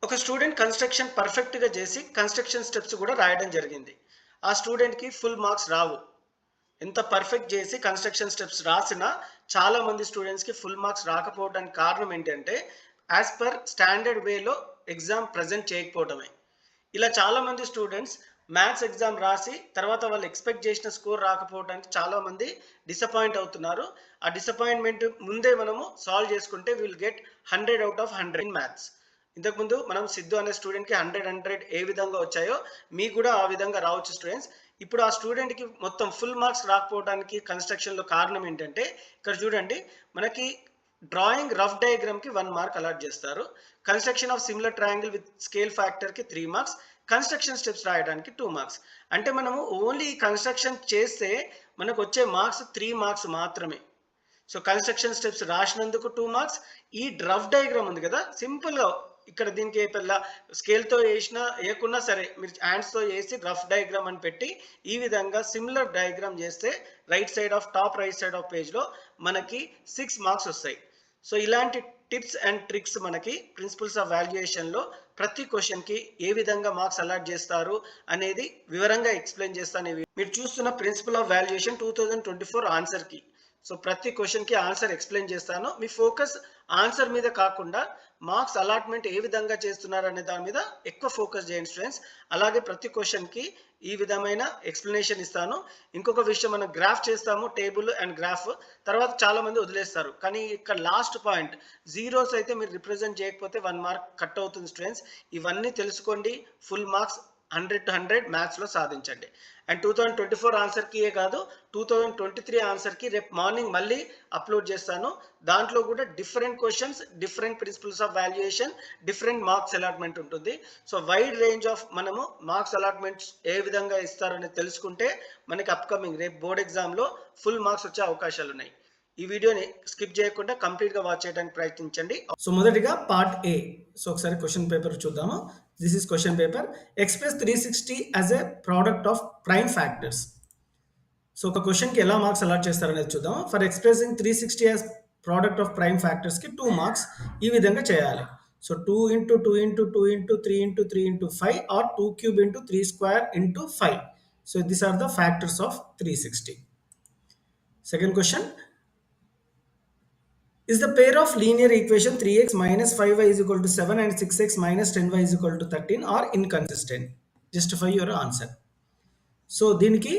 ఒక student construction పర్ఫెక్ట్గా చేసి కన్స్ట్రక్షన్ స్టెప్స్ కూడా రాయడం జరిగింది. ఆ స్టూడెంట్కి ఫుల్ మార్క్స్ రావు. ఎంత పర్ఫెక్ట్ చేసి కన్స్ట్రక్షన్ స్టెప్స్ రాసినా చాలామంది స్టూడెంట్స్కి ఫుల్ మార్క్స్ రాకపోవడానికి కారణం ఏంటంటే యాజ్ పర్ స్టాండర్డ్ వేలో ఎగ్జామ్ ప్రజెంట్ చేయకపోవడమే. ఇలా చాలామంది స్టూడెంట్స్ మ్యాథ్స్ ఎగ్జామ్ రాసి తర్వాత వాళ్ళు ఎక్స్పెక్ట్ చేసిన స్కోర్ రాకపోవడానికి చాలామంది డిసప్పాయింట్ అవుతున్నారు. ఆ డిసప్పాయింట్మెంట్ ముందే మనము సాల్వ్ చేసుకుంటే will get 100 out of 100 in maths. ఇంతకుముందు మనం సిద్ధు అనే స్టూడెంట్కి 100 ఏ విధంగా వచ్చాయో మీకు కూడా ఆ విధంగా రావచ్చు స్టూడెంట్స్. ఇప్పుడు ఆ స్టూడెంట్కి మొత్తం ఫుల్ మార్క్స్ రాకపోవడానికి కన్స్ట్రక్షన్లో కారణం ఏంటంటే ఇక్కడ చూడండి, మనకి డ్రాయింగ్ రఫ్ డయాగ్రామ్కి 1 మార్క్ అలాట్ చేస్తారు, construction of similar triangle with scale ఫ్యాక్టర్కి 3 మార్క్స్, కన్స్ట్రక్షన్ స్టెప్స్ రాయడానికి 2 మార్క్స్. అంటే మనము ఓన్లీ కన్స్ట్రక్షన్ చేస్తే మనకు వచ్చే మార్క్స్ 3 మార్క్స్ మాత్రమే. సో కన్స్ట్రక్షన్ స్టెప్స్ రాసినందుకు 2 మార్క్స్. ఈ రఫ్ డయాగ్రామ్ ఉంది కదా, సింపుల్గా ఇక్కడ దీనికి పెద్ద స్కేల్తో వేసినా వేయకున్నా సరే మీరు హ్యాండ్స్తో వేసి రఫ్ డయాగ్రామ్ అని పెట్టి ఈ విధంగా సిమిలర్ డయాగ్రామ్ చేస్తే రైట్ సైడ్ ఆఫ్ పేజ్లో మనకి 6 మార్క్స్ వస్తాయి. సో ఇలాంటి టిప్స్ అండ్ ట్రిక్స్ మనకి ప్రిన్సిపల్స్ ఆఫ్ వాల్యుయేషన్లో ప్రతి క్వశ్చన్కి ఏ విధంగా మార్క్స్ అలాట్ చేస్తారు అనేది వివరంగా ఎక్స్ప్లెయిన్ చేస్తాను. మీరు చూస్తున్న ప్రిన్సిపల్ ఆఫ్ వాల్యుయేషన్ 2024 ఆన్సర్కి. సో ప్రతి క్వశ్చన్కి ఆన్సర్ ఎక్స్ప్లెయిన్ చేస్తాను. మీ ఫోకస్ ఆన్సర్ మీద కాకుండా మార్క్స్ అలాట్మెంట్ ఏ విధంగా చేస్తున్నారు అనే దాని మీద ఎక్కువ ఫోకస్ చేయండి స్టూడెంట్స్. అలాగే ప్రతి క్వశ్చన్కి ఈ విధమైన ఎక్స్ప్లెనేషన్ ఇస్తాను. ఇంకొక విషయం, మనం గ్రాఫ్ చేస్తాము, టేబుల్ అండ్ గ్రాఫ్, తర్వాత చాలామంది వదిలేస్తారు. కానీ ఇక్కడ లాస్ట్ పాయింట్ జీరోస్ అయితే మీరు రిప్రజెంట్ చేయకపోతే 1 మార్క్ కట్ అవుతుంది స్టూడెంట్స్. ఇవన్నీ తెలుసుకోండి, ఫుల్ మార్క్స్ 100 to 100 మ్యాథ్స్లో సాధించండి. అండ్ 2024 ఆన్సర్కి కాదు, 2023 ఆన్సర్కి రేపు మార్నింగ్ మళ్ళీ అప్లోడ్ చేస్తాను. దాంట్లో కూడా different questions, different principles of valuation, different marks allotment ఉంటుంది. సో వైడ్ రేంజ్ ఆఫ్ మనము మార్క్స్ అలాట్మెంట్స్ ఏ విధంగా ఇస్తారని తెలుసుకుంటే మనకి అప్కమింగ్ రేపు బోర్డ్ ఎగ్జామ్లో ఫుల్ మార్క్స్ వచ్చే అవకాశాలు ఉన్నాయి. ఈ వీడియోని స్కిప్ చేయకుండా కంప్లీట్గా వాచ్ చేయడానికి ప్రయత్నించండి. సో మొదటిగా పార్ట్ ఏ. సో ఒకసారి క్వశ్చన్ పేపర్ చూద్దాము. This is question paper. Express 360 as a product of prime factors. So ఒక క్వశ్చన్కి ఎలా మార్క్స్ అలాట్ చేస్తారనేది చూద్దాం. For expressing 360 as product of prime ఫ్యాక్టర్స్కి 2 మార్క్స్ ఈ విధంగా చేయాలి. So 2 into 2 into 2 into 3 into 3 into 5 or 2 cube into 3 square into 5. So these are the factors of 360. Second question. Is the pair of linear equation 3x minus 5y is equal to 7 and 6x minus 10y is equal to 13 are inconsistent? Justify your answer. So దీనికి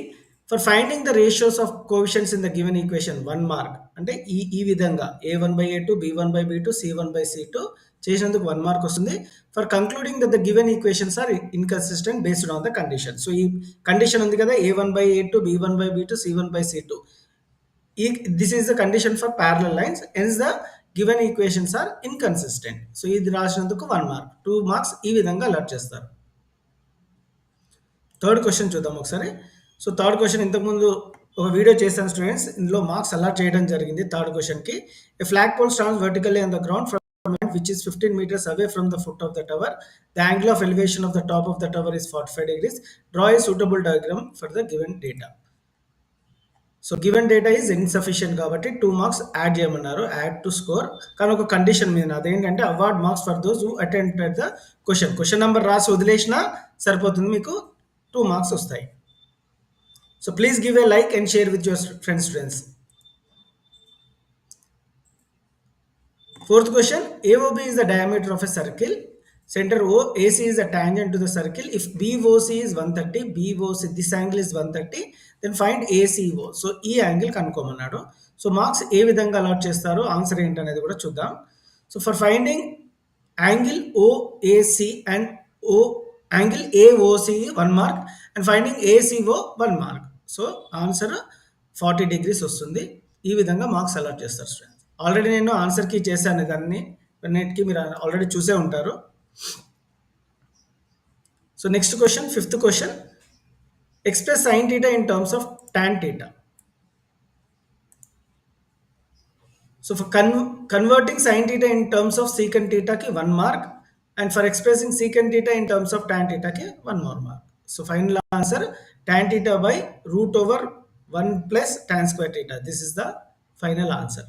for finding the ratios of coefficients in the given equation 1 mark. అంటే ఈ విధంగా a1/a2 b1/b2 c1/c2 చేసినందుకు 1 mark వస్తుంది. For concluding that the given equations are inconsistent based on the condition. So ఈ condition ఉంది కదా, a1/a2 b1/b2 c1/c2. This is the condition for parallel lines, hence the given equations are inconsistent. So ఇది రాసినందుకు 1 mark, 2 marks ఈ విధంగా allot చేస్తారు. Third question చూద్దాం ఒకసారి. So third question ఇంతకుముందు ఒక వీడియో చేశాను స్టూడెంట్స్, ఇందులో మార్క్స్ అలాట్ చేయడం జరిగింది. థర్డ్ క్వశ్చన్కి a flagpole stands vertically on the ground from which is 15 meters away from the foot of the tower. The angle of elevation of the top of the tower is 45 degrees. Draw a suitable diagram for the given data. So given data is insufficient కాబట్టి 2 marks add చేయమన్నారు, add to score. కానీ ఒక condition మీద, అదేంటంటే award marks for those who attended the question number రాసి వదిలేసినా సరిపోతుంది, మీకు 2 మార్క్స్ వస్తాయి. So please give a like and share with your friends. Fourth question, AOB is the diameter of a circle. Center OAC is a tangent to the circle. If BOC is 130, BOC, this angle is 130, then find ACO. So ఈ angle కనుక్కోమన్నాడు. So marks ఏ విధంగా allot చేస్తారో answer ఏంటనేది కూడా చూద్దాం. So for finding angle OAC and angle AOC 1 mark and finding ACO 1 mark. So answer 40 degrees వస్తుంది. ఈ విధంగా మార్క్స్ అలాట్ చేస్తారు స్టూడెంట్స్. ఆల్రెడీ నేను ఆన్సర్కి చేశాను, దాన్ని అన్నిటికీ మీరు ఆల్రెడీ చూసే ఉంటారు. So next question, fifth question. Express sine theta in terms of tan theta. So for converting sine theta in terms of secant థీటాకి 1 mark and for expressing secant theta in terms of tan థీటాకి 1 more mark. So final answer tan theta by √1 plus tan square theta. This is the final answer.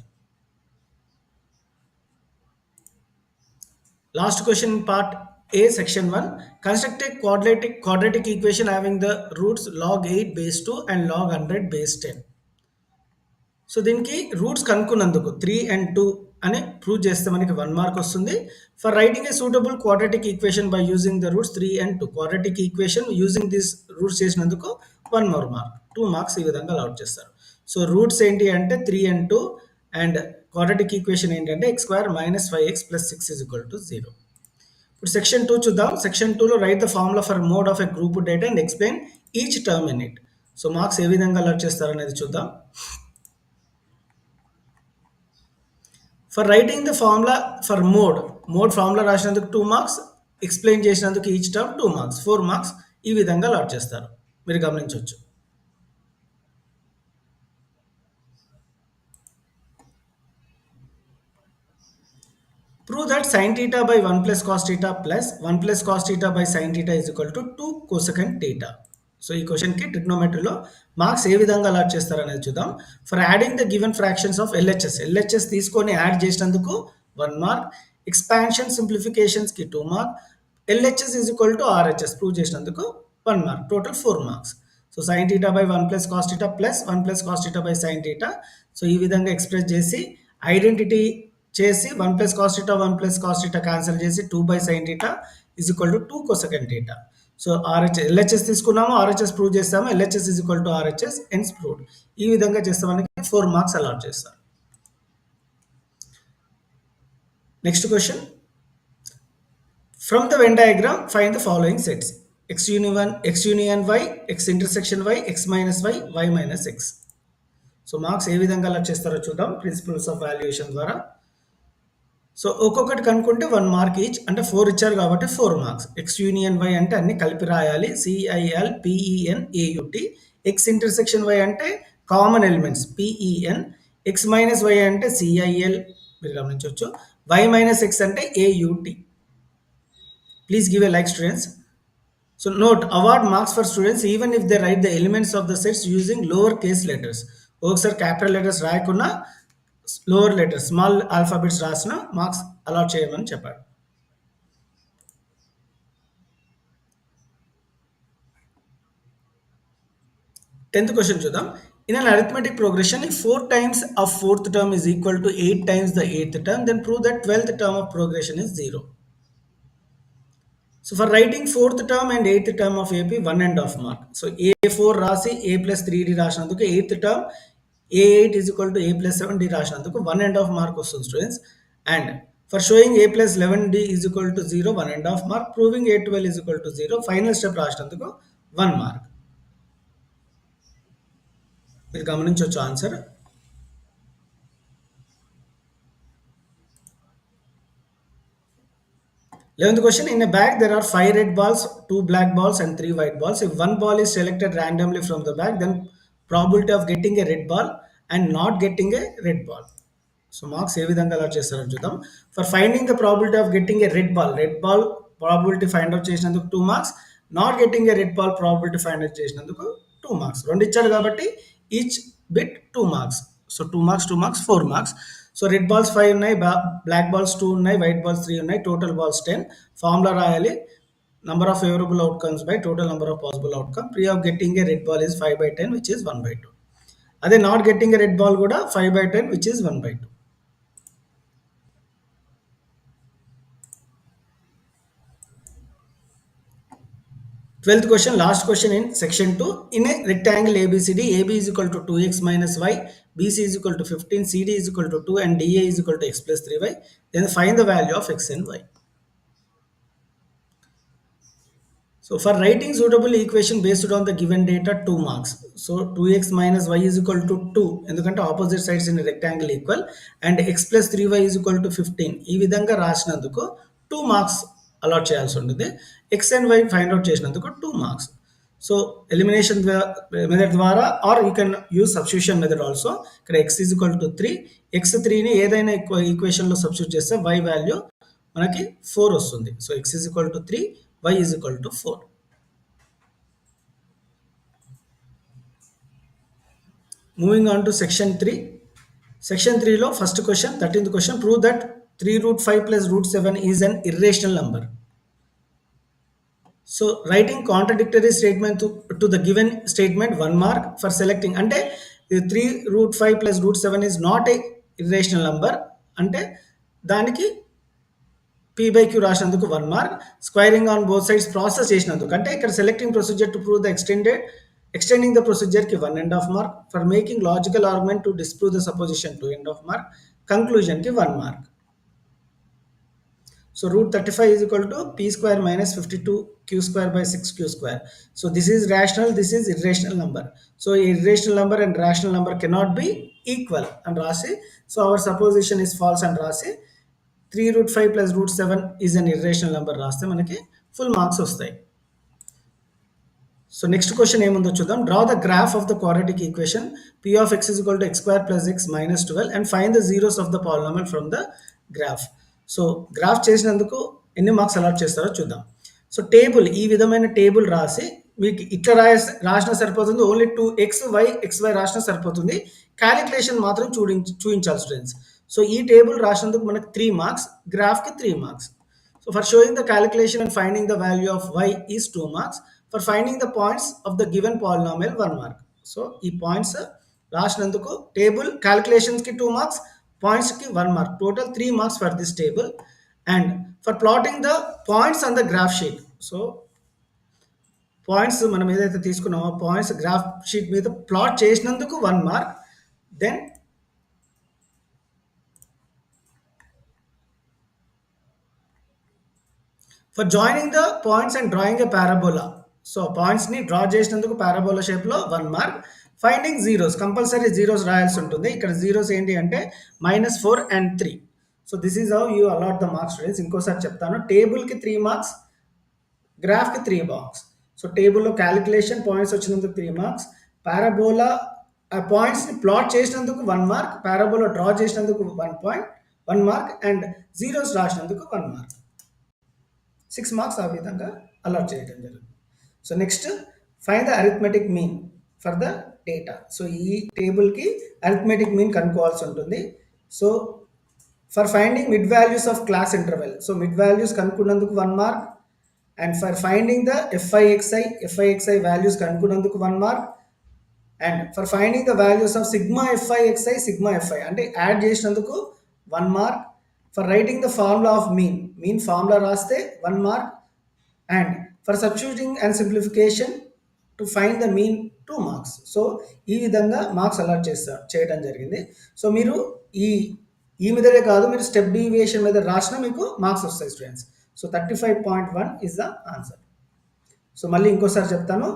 Last question in part A section 1, construct a quadratic equation having the roots log 8 base 2 and log 100 base 10. So దీనికి roots కనుక్కున్నందుకు 3 and 2 అని prove చేస్తే మనకి 1 mark వస్తుంది. For writing a suitable quadratic equation by using the roots 3 and 2, quadratic equation using this roots చేసినందుకు 1 more mark, 2 marks ఈ విధంగా allot చేస్తారు. So roots ఏంటి అంటే 3 and 2 అండ్ క్వాడ్రాటిక్ ఈక్వేషన్ ఏంటంటే x square minus 5x plus 6 is equal to 0. ఇప్పుడు section 2 చూద్దాం. Section 2లో write the formula for mode of a group data and explain each term in it. So marks ఏ విధంగా allot చేస్తారు అనేది చూద్దాం. For writing the formula for mode formula రాసినందుకు 2 marks, explain చేసినందుకు ఈచ్ టర్మ్ 2 మార్క్స్, 4 మార్క్స్ ఈ విధంగా lot చేస్తారు, మీరు గమనించవచ్చు. Prove that sin theta by 1 plus cos theta plus 1 plus cos theta by sin theta is equal to 2 cosecant theta. So ఈ క్వశ్చన్కి ట్రిగ్నోమెట్రీలో మార్క్స్ ఏ విధంగా అలాట్ చేస్తారనేది చూద్దాం. For adding the given fractions of LHS తీసుకొని యాడ్ చేసినందుకు 1 mark, expansion సింప్లిఫికేషన్స్కి 2 mark, LHS is equal to RHS prove చేసినందుకు 1 mark, total 4 marks. So sine theta by 1 plus cos theta plus 1 plus cos theta by sine theta. So ఈ విధంగా express చేసి identity చేసి 1 plus cos theta 1 plus cos theta cancel చేసి 2 by sine theta is equal to 2 cosecant theta. So LHS తీసుకున్నాము, RHS prove చేస్తాము, LHS is equal to RHS hence proved. ఈ విధంగా చేస్తే మనకి 4 మార్క్స్ అలాట్ చేస్తారు. Next question, from the Venn diagram find the following sets x union y, x intersection y, x minus y, y minus x. సో marks ఏ విధంగా allot చేస్తారో చూద్దాం ప్రిన్సిపల్స్ ఆఫ్ వాల్యుయేషన్ ద్వారా. సో ఒక్కొక్కటి కనుక్కుంటే 1 మార్క్ ఈచ్, అంటే 4 ఇచ్చారు కాబట్టి 4 మార్క్స్. ఎక్స్ యూనియన్ వై అంటే అన్ని కలిపి రాయాలి, CILPENAUT. ఎక్స్ ఇంటర్సెక్షన్ వై అంటే common elements PEN. X minus Y అంటే CIL, మీరు గమనించవచ్చు. వై మైనస్ ఎక్స్ అంటే AUT. Please give a like students. So note, award marks for students even if they write the elements of the sets using lower case letters. ఒకసారి capital letters రాయకుండా lower letters small alphabets రాసిన marks allot చేయమని చెప్పాడు. Tenth question చూద్దాం. In an arithmetic progression if 4 times of 4th term is equal to 8 times the 8th term, then prove that 12th term of progression is 0. So for writing 4th term and 8th term of AP, 1.5 mark. So A4 రాసి A plus 3D రాసినందుకు 8th term A8 is equal to A plus 7D రాసినందుకు 1.5 mark వస్తుంది students. And for showing A plus 11D is equal to 0, 1.5 mark. Proving A12 is equal to 0, final step రాసినందుకు 1 mark. మీరు గమనించవచ్చు answer. 11th question, in a bag there are 5 red balls, 2 black balls and 3 white balls. If one ball is selected randomly from the bag, then probability of getting a red ball and not getting a red ball. So marks ఏ విధంగా allot చేస్తారని చూద్దాం. For finding the probability of getting a red ball probability find out చేసినందుకు 2 marks, not getting a red ball probability find out చేసినందుకు 2 marks. రెండు ఇచ్చారు కాబట్టి each bit 2 marks. So 2 marks 2 marks 4 marks. So red balls 5 ఉన్నాయి, black balls 2 ఉన్నాయి, white balls 3 ఉన్నాయి, total balls 10. Formula రాయాలి, number of favourable outcomes by total number of possible outcome. Pre of getting a red ball is 5/10 which is 1/2. అదే not getting a red ball కూడా 5/10 which is 1/2. 12th question, last question in section 2. In a rectangle ABCD, AB is equal to 2x minus y, BC is equal to 15, CD is equal to 2 and DA is equal to x plus 3y. Then find the value of x and y. So for writing suitable equation based on the given data, 2 marks. So 2x minus y is equal to 2, ఎందుకంటే opposite sides in a rectangle equal, and x plus 3y is equal to 15. ఈ విధంగా రాసినందుకు 2 marks allot చేయాల్సి ఉంటుంది. X and y find out చేసినందుకు 2 marks. So elimination method ద్వారా or you can use substitution method also. ఇక్కడ x is equal to 3, x3ని ఏదైనా ఈక్వేషన్లో సబ్స్టిట్యూట్ చేస్తే y వాల్యూ మనకి 4 వస్తుంది. So x is equal to 3, y is equal to 4. Moving on to section 3. Section 3లో first question, 13th question, prove that 3 root 5 plus root 7 is an irrational number. So writing contradictory statement to the given statement 1 mark for selecting. అంటే 3√5 plus √7 is not a irrational number అంటే దానికి p/q రాసినందుకు 1 mark. Squaring on both sides process చేసినందుకు అంటే ఇక్కడ selecting procedure to prove the extending the procedure కి 1.5 mark. For making logical argument to disprove the supposition 2.5 mark. Conclusion కి 1 mark. So root 35 is equal to p square minus 52 q square by 6 q square. So this is rational, this is irrational number. So irrational number and rational number cannot be equal and Rasi. So our supposition is false and Rasi. 3√5 plus √7 is an irrational number. Rasi manaki full marks వస్తాయి. So next question ఏముందో చూద్దాం. Draw the graph of the quadratic equation p of x is equal to x square plus x minus 12 and find the zeros of the polynomial from the graph. So graph చేసినందుకు ఎన్ని marks allot చేస్తారో చూద్దాం. So table ఈ విధమైన table రాసి మీకు ఇట్లా రాసినా సరిపోతుంది. ఓన్లీ 2xy రాసినా సరిపోతుంది. క్యాలిక్యులేషన్ మాత్రం చూపించాలి స్టూడెంట్స్. సో ఈ టేబుల్ రాసినందుకు మనకు 3 మార్క్స్, గ్రాఫ్కి 3 marks. So for showing the calculation and finding the value of y is 2 marks. For finding the points of the given polynomial 1 mark. So ఈ points రాసినందుకు టేబుల్ క్యాలిక్యులేషన్స్కి 2 marks, points ki 1 mark, total 3 marks for this table. And for plotting the points on the graph sheet, so points మనం ఏదైతే తీసుకున్నామో points graph sheet మీద plot చేసినందుకు 1 mark. Then for joining the points and drawing a parabola, so points ని draw చేసినందుకు parabola shape లో 1 mark. Finding zeros, compulsory zeros రాయాల్సి ఉంటుంది. ఇక్కడ జీరోస్ ఏంటి అంటే -4 and 3. So this is how you allot the marks students. ఇంకోసారి చెప్తాను, టేబుల్కి 3 మార్క్స్, గ్రాఫ్కి 3 మార్క్స్. సో టేబుల్లో క్యాలిక్యులేషన్ పాయింట్స్ వచ్చినందుకు 3 మార్క్స్, పారాబోలా ఆ పాయింట్స్ని ప్లాట్ చేసినందుకు 1 మార్క్, పారాబోలా డ్రా చేసినందుకు 1 మార్క్ అండ్ జీరోస్ రాసినందుకు 1 మార్క్. 6 మార్క్స్ ఆ విధంగా అలాట్ చేయడం జరుగుతుంది. So next find the arithmetic mean for the data. So ఈ టేబుల్కి అరిథమెటిక్ మీన్ కనుక్కోవాల్సి ఉంటుంది. So for finding mid values of class interval, so mid values కనుక్కున్నందుకు 1 mark. And for finding the FIXI values కనుక్కున్నందుకు 1 mark. And for finding the values of sigma FI అంటే add చేసినందుకు 1 mark. For writing the formula of mean formula రాస్తే 1 mark. And for substituting and simplification to find the mean 2 marks. So ఈ విధంగా marks allot చేయడం జరిగింది. So మీరు ఈ మీదనే కాదు, మీరు స్టెప్ డీవియేషన్ మీద రాసినా మీకు మార్క్స్ వస్తాయి students. So 35.1 is the answer. So మళ్ళీ ఇంకోసారి చెప్తాను,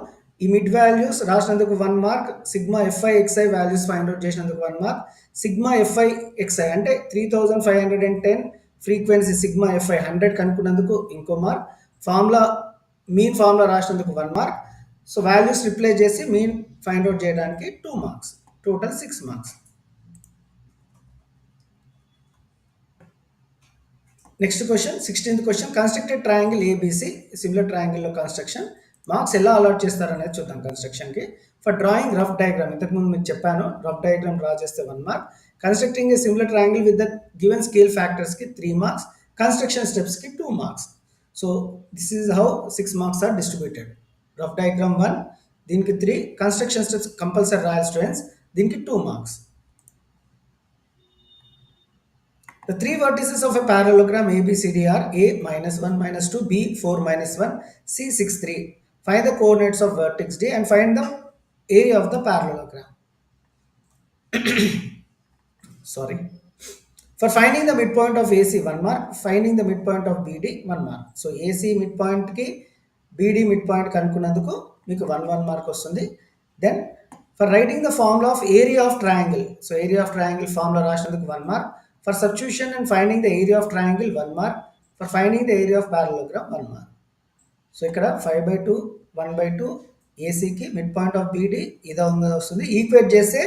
ఈ మిడ్ వాల్యూస్ రాసినందుకు 1 mark, sigma FIXI values find out చేసినందుకు 1 మార్క్, సిగ్మా FIXI అంటే 3510 ఫ్రీక్వెన్సీ, సిగ్మా FI 100 కనుక్కున్నందుకు ఇంకో మార్క్, మీన్ ఫార్ములా రాసినందుకు 1 మార్క్. సో వాల్యూస్ రిప్లేస్ చేసి మీన్ ఫైండ్ అవుట్ చేయడానికి 2 marks, total 6 marks. Next question 16th question, constructed triangle ABC, similar ట్రయాంగిల్లో construction. Marks ఎలా allot చేస్తారనేది చూద్దాం కన్స్ట్రక్షన్కి. ఫర్ డ్రాయింగ్ రఫ్ డయాగ్రామ్, ఇంతకుముందు మీకు చెప్పాను, రఫ్ డయాగ్రామ్ డ్రా చేస్తే 1 mark. Constructing a similar triangle with the given scale ఫ్యాక్టర్స్కి 3 మార్క్స్, కన్స్ట్రక్షన్ స్టెప్స్కి 2 marks. So this is how 6 marks are distributed. Rough diagram 1, దీనికి 3, కన్స్ట్రక్షన్ స్టెప్స్ కంపల్సరీ రాయాలి students, దీనికి 2 marks. The 3 vertices of a parallelogram ABCD are A -1 -2, B 4 -1, C 6 3. Find the coordinates of vertex D and find the area of the parallelogram. Sorry. For finding the midpoint of AC 1 mark, finding the midpoint of BD 1 mark. So AC midpoint ki BD midpoint కనుక్కున్నందుకు మీకు 1 mark వస్తుంది. Then for writing the formula of area of triangle, so area of triangle formula రాసినందుకు 1 mark. For substitution and finding the area of triangle 1 mark. For finding the area of parallelogram 1 mark. So ఇక్కడ 5/2 1/2 ఏసీకి mid point of BD ఇదే వస్తుంది. Equate చేస్తే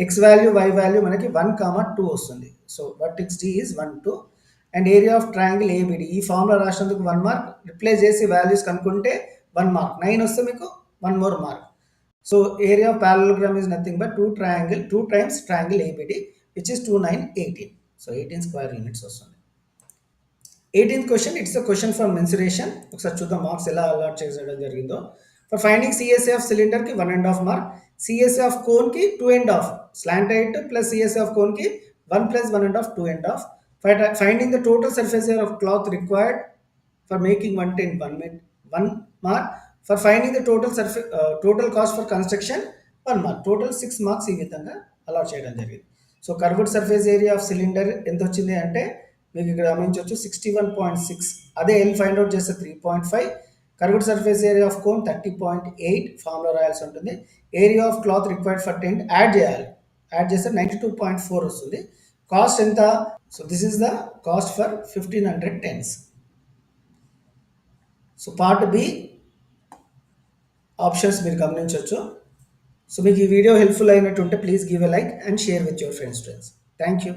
X value y value మనకి 1, 2 వస్తుంది. So vertex D is 1, 2 and area of triangle ABD ఈ formula రాసినందుకు 1 mark. Replace చేసి వాల్యూస్ కనుక్కుంటే 1 మార్క్, 9 వస్తే మీకు 1 more mark. So area of parallelogram is nothing but 2 times triangle ABD which is 2, 9, 18. So 18 square units వస్తుంది. 18th question, it's a question for mensuration. ఒకసారి చూద్దాం marks ఎలా అలాట్ చేయడం జరిగిందో. For finding CSA of cylinder కి 1.5 mark, CSA of cone కి 2.5, slant height plus CSA of cone కి 1 plus 1.5 2.5. Finding the total surface area of cloth required for making 1 mark. For finding the total cost for construction 1 mark. Total 6 marks ఈ విధంగా allot చేయడం జరిగింది. So curved surface area of cylinder ఎంత వచ్చింది అంటే మీకు ఇక్కడ గమనించవచ్చు 61.6. అదే ఎల్ ఫైండ్ అవుట్ చేస్తే 3.5. Curved surface area of cone 30.8 formula రాయాల్సి ఉంటుంది. Area of cloth required for tent add చేయాలి, యాడ్ చేస్తే 92.4 వస్తుంది. కాస్ట్ ఎంత? So this is the cost for 1500 tents. So part B options మీరు గమనించవచ్చు. సో మీకు ఈ వీడియో హెల్ప్ఫుల్ అయినట్టుంటే please give a like and share with your friends. Thank you.